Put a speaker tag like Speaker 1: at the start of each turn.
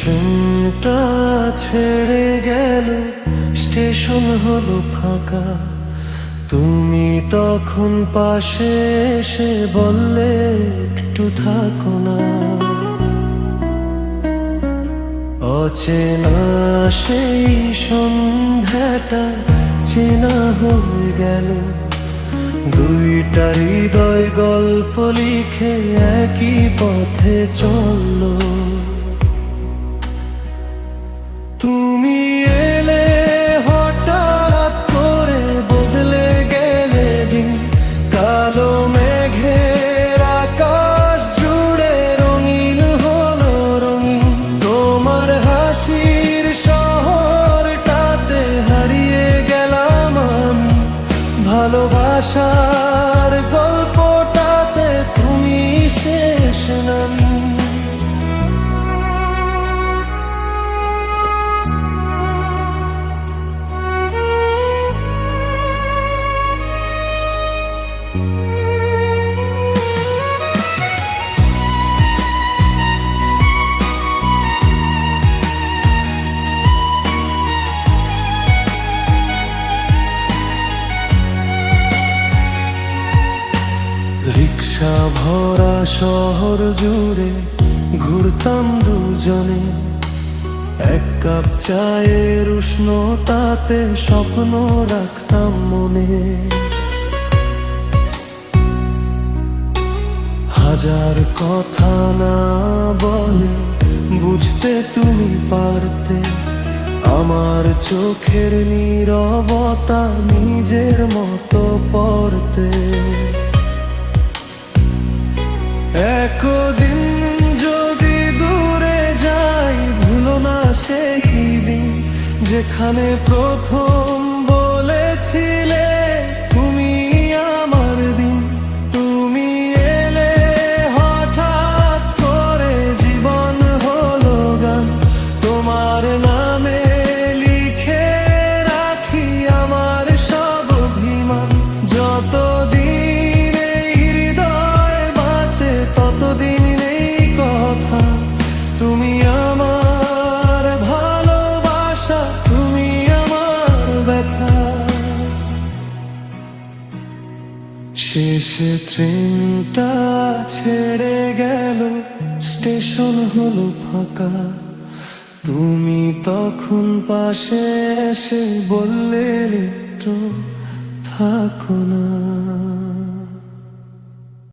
Speaker 1: ট্রেনটা ছেড়ে গেল, স্টেশন হলো ফাঁকা। তুমি তখন পাশে এসে বললে একটু থাকো না। অচেনা সেই সন্ধ্যাটা চেনা হয়ে গেল, দুইটা হৃদয় গল্প লিখে একই পথে চললো। তুমি এলে হঠাৎ করে, বদলে গেলে দিন। কালো মেঘের আকাশ জুড়ে রঙিন হলো রঙিন। তোমার হাসির শহরটাতে হারিয়ে গেলাম আমি। ভালোবাসার গল্পটাতে তুমি শেষ নামি। রিক্সা ভরা শহর জুড়ে ঘুরতাম দুজনে, এক কাপ চায়ের উষ্ণতাতে স্বপ্ন রাখতাম মনে। হাজার কথা না বলে বুঝতে তুমি পারতে, আমার চোখের নীরবতা নিজের মতো পড়তে। একদিন যদি দূরে যাই, ভুলো না সেই দিন যেখানে প্রথম বলেছিলে তুমি আমার দিন। তুমি এলে হঠাৎ করে, জীবন হলো গান। তোমার নামে লিখে রাখি আমার সব অভিমান। যতদিন এই হৃদয় বাঁচে ততদিন নেই কথা। তুমি আমার ভালোবাসা, তুমি আমার ব্যথা। শেষে ট্রেনটা ছেড়ে গেল, স্টেশন হলো ফাঁকা। তুমি তখন পাশে এসে বললে একটু থাকো না।